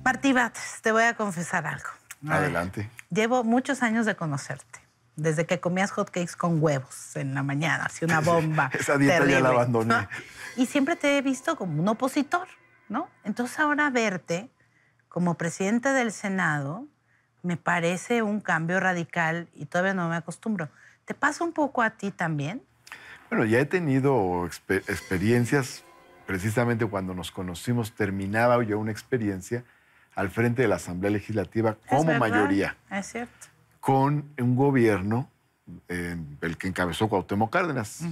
Martí Batres, te voy a confesar algo. Adelante. Llevo muchos años de conocerte. Desde que comías hotcakes con huevos en la mañana, así una bomba. Esa dieta terrible, ya la abandoné. ¿no? Y siempre te he visto como un opositor, ¿no? Entonces ahora verte como presidente del Senado me parece un cambio radical y todavía no me acostumbro. ¿Te pasa un poco a ti también? Bueno, ya he tenido experiencias, precisamente cuando nos conocimos, terminaba yo una experiencia al frente de la Asamblea Legislativa como mayoría. Es cierto. Con un gobierno, el que encabezó Cuauhtémoc Cárdenas.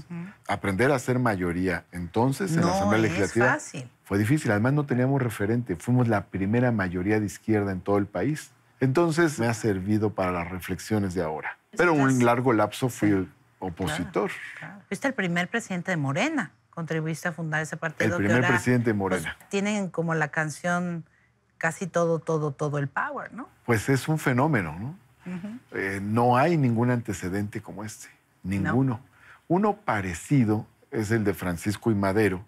Aprender a ser mayoría entonces en la Asamblea Legislativa no es fácil. Fue difícil. Además no teníamos referente. Fuimos la primera mayoría de izquierda en todo el país. Entonces me ha servido para las reflexiones de ahora. Pero un largo lapso fui opositor. Claro. Fuiste el primer presidente de Morena. Contribuiste a fundar ese partido. El primer presidente de Morena. Pues, tienen como la canción casi todo el power, ¿no? Pues es un fenómeno, ¿no? No hay ningún antecedente como este, ninguno. No. Uno parecido es el de Francisco I. Madero,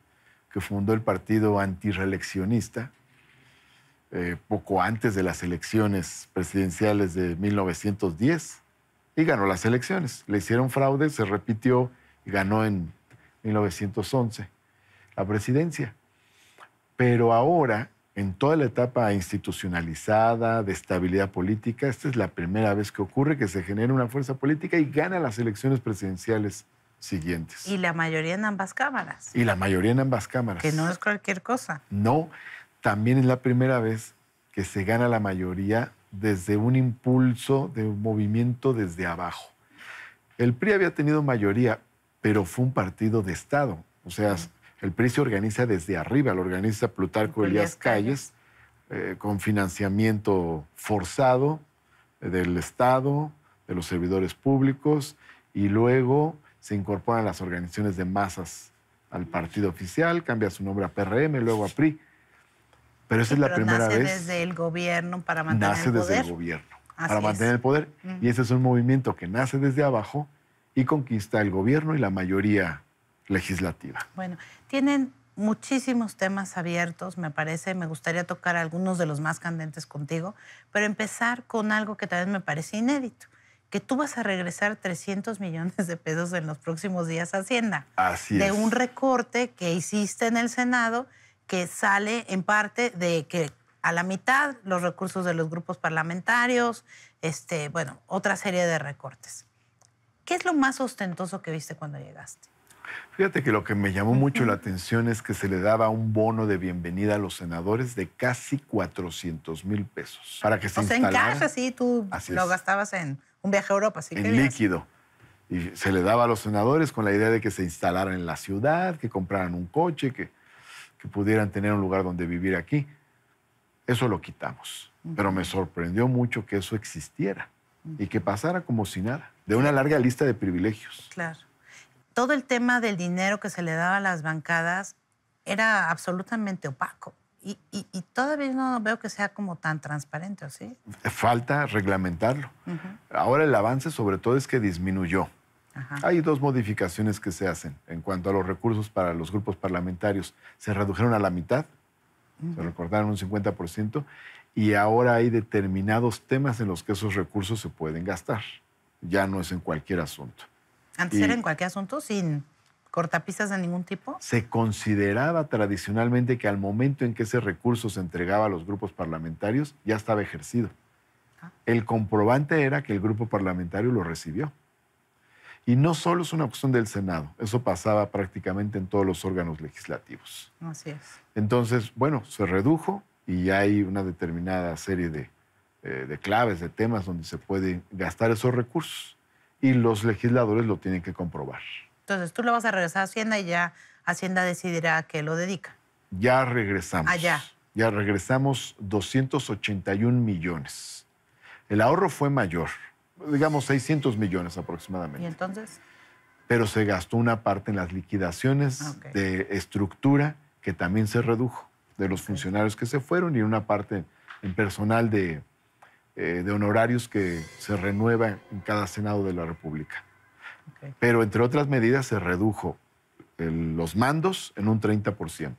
que fundó el partido antirreeleccionista poco antes de las elecciones presidenciales de 1910 y ganó las elecciones. Le hicieron fraude, se repitió y ganó en 1911 la presidencia. Pero ahora, en toda la etapa institucionalizada, de estabilidad política, esta es la primera vez que ocurre que se genera una fuerza política y gana las elecciones presidenciales siguientes. Y la mayoría en ambas cámaras. Y la mayoría en ambas cámaras. Que no es cualquier cosa. No, también es la primera vez que se gana la mayoría desde un impulso de un movimiento desde abajo. El PRI había tenido mayoría, pero fue un partido de Estado. O sea, el PRI se organiza desde arriba, lo organiza Plutarco Elías Calles, con financiamiento forzado del Estado, de los servidores públicos, y luego se incorporan las organizaciones de masas al partido oficial, cambia su nombre a PRM, luego a PRI. Pero esa es la primera vez. Nace desde el gobierno para mantener el poder. Nace desde el gobierno para mantener el poder. Y ese es un movimiento que nace desde abajo y conquista el gobierno y la mayoría legislativa. Bueno, tienen muchísimos temas abiertos, me parece. Me gustaría tocar algunos de los más candentes contigo, pero empezar con algo que también me parece inédito, que tú vas a regresar 300 millones de pesos en los próximos días a Hacienda. Así es. De un recorte que hiciste en el Senado que sale en parte de que a la mitad los recursos de los grupos parlamentarios, bueno, otra serie de recortes. ¿Qué es lo más ostentoso que viste cuando llegaste? Fíjate que lo que me llamó mucho la atención es que se le daba un bono de bienvenida a los senadores de casi 400,000 pesos para que se instalaran. En cash, así tú lo gastabas en un viaje a Europa. ¿Sí en líquido. Y se le daba a los senadores con la idea de que se instalaran en la ciudad, que compraran un coche, que pudieran tener un lugar donde vivir aquí. Eso lo quitamos. Pero me sorprendió mucho que eso existiera y que pasara como si nada, de una larga lista de privilegios. Claro. Todo el tema del dinero que se le daba a las bancadas era absolutamente opaco. Y todavía no veo que sea como tan transparente, ¿o sí? Falta reglamentarlo. Ahora el avance sobre todo es que disminuyó. Hay dos modificaciones que se hacen en cuanto a los recursos para los grupos parlamentarios. Se redujeron a la mitad, se recortaron un 50%, y ahora hay determinados temas en los que esos recursos se pueden gastar. Ya no es en cualquier asunto. ¿Antes era en cualquier asunto sin cortapisas de ningún tipo? Se consideraba tradicionalmente que al momento en que ese recurso se entregaba a los grupos parlamentarios, ya estaba ejercido. El comprobante era que el grupo parlamentario lo recibió. Y no solo es una cuestión del Senado, eso pasaba prácticamente en todos los órganos legislativos. Así es. Entonces, bueno, se redujo y hay una determinada serie de claves, de temas donde se pueden gastar esos recursos y los legisladores lo tienen que comprobar. Entonces, tú lo vas a regresar a Hacienda y ya Hacienda decidirá a qué lo dedica. Ya regresamos. Allá. Ya regresamos 281 millones. El ahorro fue mayor. Digamos 600 millones aproximadamente. ¿Y entonces? Pero se gastó una parte en las liquidaciones de estructura que también se redujo de los funcionarios que se fueron y una parte en personal de honorarios que se renueva en cada Senado de la República. Pero entre otras medidas se redujo los mandos en un 30%.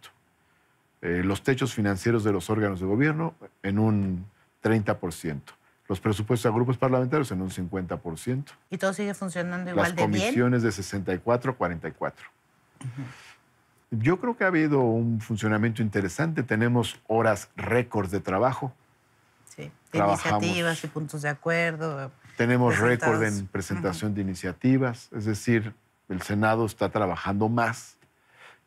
los techos financieros de los órganos de gobierno en un 30%. Los presupuestos a grupos parlamentarios en un 50%. ¿Y todo sigue funcionando igual Las de bien? Las comisiones de 64 a 44. Yo creo que ha habido un funcionamiento interesante. Tenemos horas récords de trabajo. Sí, de iniciativas y puntos de acuerdo. Tenemos récord en presentación de iniciativas. Es decir, el Senado está trabajando más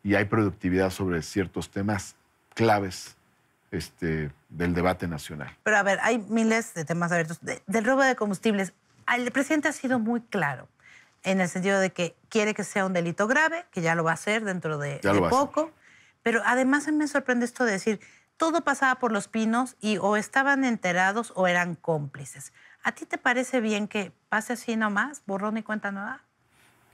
y hay productividad sobre ciertos temas claves del debate nacional. Pero a ver, hay miles de temas abiertos. Del robo de combustibles, el presidente ha sido muy claro en el sentido de que quiere que sea un delito grave, que ya lo va a hacer dentro de poco. Pero además me sorprende esto de decir, todo pasaba por Los Pinos y o estaban enterados o eran cómplices. ¿A ti te parece bien que pase así nomás, borrón y cuenta nueva?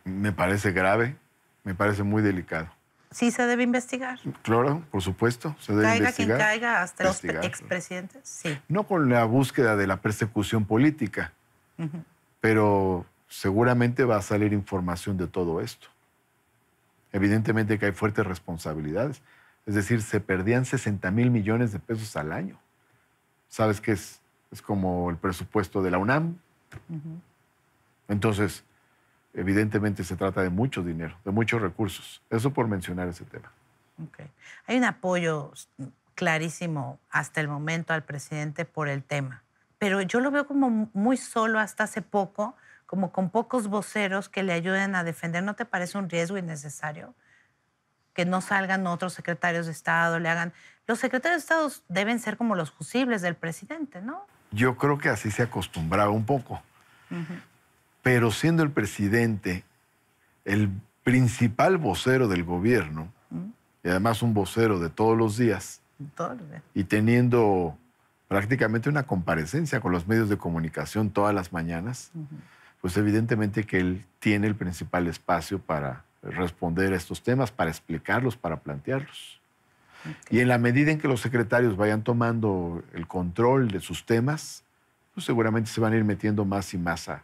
Me parece grave, me parece muy delicado. ¿Sí se debe investigar? Claro, por supuesto, se debe investigar. Caiga quien caiga, hasta los expresidentes, sí. No con la búsqueda de la persecución política, pero seguramente va a salir información de todo esto. Evidentemente que hay fuertes responsabilidades. Es decir, se perdían 60,000 millones de pesos al año. ¿Sabes qué es? Es como el presupuesto de la UNAM. Entonces, evidentemente se trata de mucho dinero, de muchos recursos. Eso por mencionar ese tema. Okay. Hay un apoyo clarísimo hasta el momento al presidente por el tema. Pero yo lo veo como muy solo hasta hace poco, como con pocos voceros que le ayuden a defender. ¿No te parece un riesgo innecesario? Que no salgan otros secretarios de Estado, le hagan... Los secretarios de Estado deben ser como los fusibles del presidente, ¿no? Yo creo que así se acostumbraba un poco. Pero siendo el presidente el principal vocero del gobierno, y además un vocero de todos los días, y teniendo prácticamente una comparecencia con los medios de comunicación todas las mañanas, pues evidentemente que él tiene el principal espacio para responder a estos temas, para explicarlos, para plantearlos. Y en la medida en que los secretarios vayan tomando el control de sus temas, pues seguramente se van a ir metiendo más y más a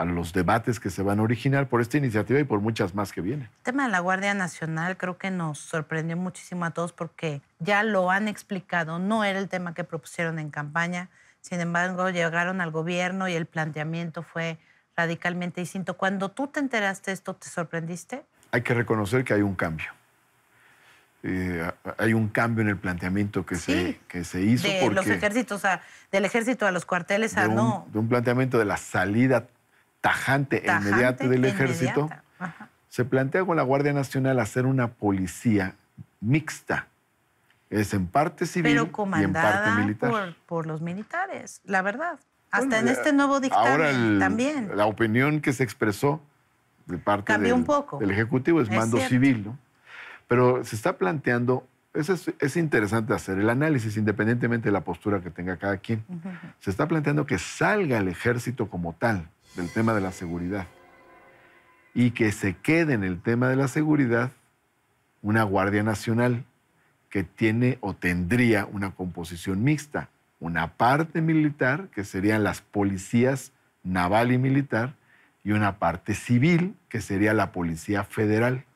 los debates que se van a originar por esta iniciativa y por muchas más que vienen. El tema de la Guardia Nacional creo que nos sorprendió muchísimo a todos porque ya lo han explicado, no era el tema que propusieron en campaña, sin embargo llegaron al gobierno y el planteamiento fue radicalmente distinto. Cuando tú te enteraste de esto, ¿te sorprendiste? Hay que reconocer que hay un cambio. Hay un cambio en el planteamiento que se hizo. De los ejércitos, del ejército a los cuarteles de un planteamiento de la salida tajante e inmediata del ejército. Se plantea con la Guardia Nacional hacer una policía mixta. Es en parte civil y en parte militar. Pero por los militares, la verdad. Hasta en este nuevo dictamen ahora también. La opinión que se expresó de parte del Ejecutivo es mando civil, ¿no? Pero se está planteando, es interesante hacer el análisis independientemente de la postura que tenga cada quien. Se está planteando que salga el ejército como tal del tema de la seguridad y que se quede en el tema de la seguridad una Guardia Nacional que tiene o tendría una composición mixta. Una parte militar, que serían las policías naval y militar, y una parte civil, que sería la Policía Federal,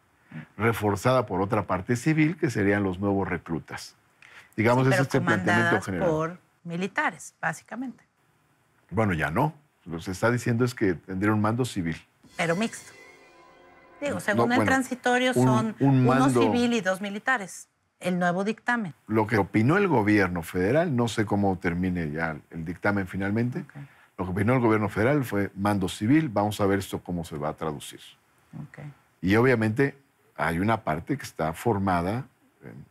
reforzada por otra parte civil, que serían los nuevos reclutas. Digamos, es este planteamiento general. Por militares, básicamente. Bueno, ya no. Lo que se está diciendo es que tendría un mando civil. Pero mixto. Digo, según el transitorio son uno civil y 2 militares. El nuevo dictamen. Lo que opinó el gobierno federal, no sé cómo termine ya el dictamen finalmente, lo que opinó el gobierno federal fue mando civil, vamos a ver esto cómo se va a traducir. Y obviamente hay una parte que está formada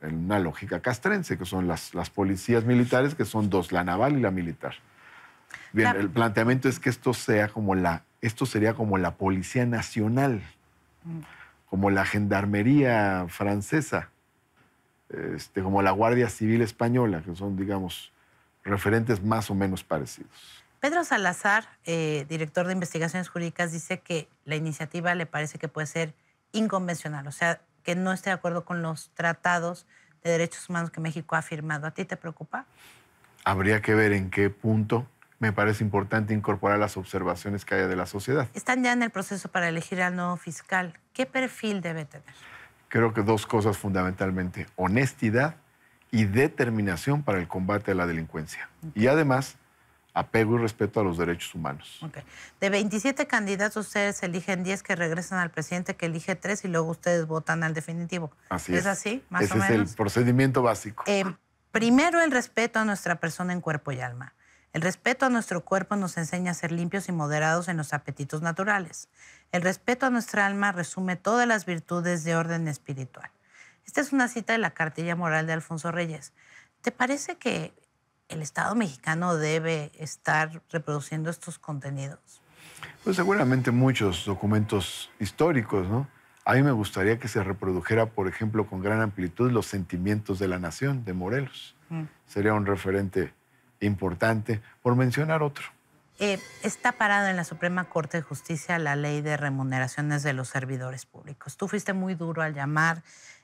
en una lógica castrense, que son las policías militares, que son dos, la naval y la militar. Bien, el planteamiento es que esto sería como la Policía Nacional, como la Gendarmería francesa, como la Guardia Civil Española, que son, digamos, referentes más o menos parecidos. Pedro Salazar, director de Investigaciones Jurídicas, dice que la iniciativa le parece que puede ser inconvencional, o sea, que no esté de acuerdo con los tratados de derechos humanos que México ha firmado. ¿A ti te preocupa? Habría que ver en qué punto. Me parece importante incorporar las observaciones que haya de la sociedad. Están ya en el proceso para elegir al nuevo fiscal. ¿Qué perfil debe tener? Creo que dos cosas fundamentalmente. Honestidad y determinación para el combate a la delincuencia. Y además, apego y respeto a los derechos humanos. Okay. De 27 candidatos, ustedes eligen 10 que regresan al presidente, que elige 3 y luego ustedes votan al definitivo. Así es. ¿Es así, más Ese o menos? Ese es el procedimiento básico. Primero, el respeto a nuestra persona en cuerpo y alma. El respeto a nuestro cuerpo nos enseña a ser limpios y moderados en los apetitos naturales. El respeto a nuestra alma resume todas las virtudes de orden espiritual. Esta es una cita de la cartilla moral de Alfonso Reyes. ¿Te parece que el Estado mexicano debe estar reproduciendo estos contenidos? Pues seguramente muchos documentos históricos, ¿no? A mí me gustaría que se reprodujera, por ejemplo, con gran amplitud los sentimientos de la nación, de Morelos. Sería un referente importante, por mencionar otro. Está parado en la Suprema Corte de Justicia la ley de remuneraciones de los servidores públicos. Tú fuiste muy duro al llamar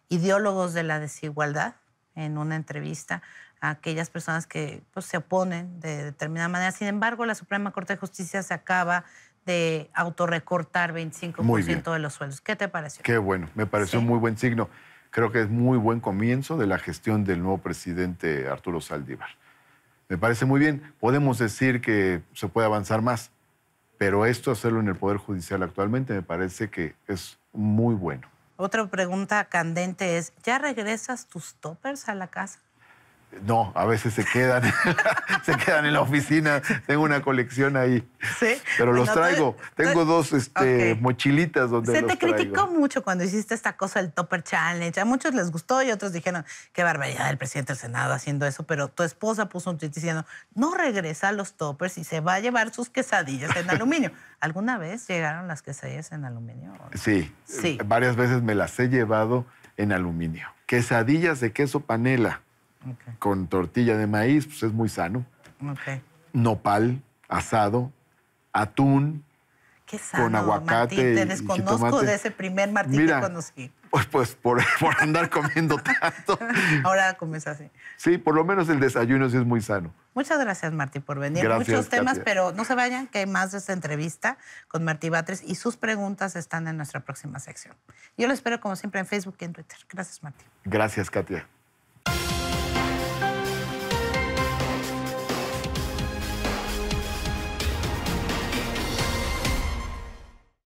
ideólogos de la desigualdad en una entrevista a aquellas personas que pues, se oponen de determinada manera. Sin embargo, la Suprema Corte de Justicia se acaba de autorrecortar 25% de los sueldos. ¿Qué te pareció? Qué bueno, me pareció un muy buen signo. Creo que es muy buen comienzo de la gestión del nuevo presidente Arturo Saldívar. Me parece muy bien. Podemos decir que se puede avanzar más, pero esto hacerlo en el Poder Judicial actualmente me parece que es muy bueno. Otra pregunta candente es, ¿ya regresas tus toppers a la casa? No, a veces se quedan en la oficina. Tengo una colección ahí. Sí. Pero los traigo. Tengo dos mochilitas donde los traigo. Se te criticó mucho cuando hiciste esta cosa, el Topper Challenge. A muchos les gustó y otros dijeron, qué barbaridad el presidente del Senado haciendo eso. Pero tu esposa puso un tuit diciendo, no regresa a los toppers y se va a llevar sus quesadillas en aluminio. ¿Alguna vez llegaron las quesadillas en aluminio? Sí. Varias veces me las he llevado en aluminio. Quesadillas de queso panela. Con tortilla de maíz, pues es muy sano. Nopal, asado, atún, qué sano, con aguacate. Martín, te desconozco de ese primer Martín que conocí. Pues por andar comiendo tanto. Ahora comes así. Sí, por lo menos el desayuno sí es muy sano. Muchas gracias, Martí, por venir. Gracias, muchos temas, Katia. pero no se vayan, que hay más de esta entrevista con Martí Batres y sus preguntas están en nuestra próxima sección. Yo lo espero, como siempre, en Facebook y en Twitter. Gracias, Martí. Gracias, Katia.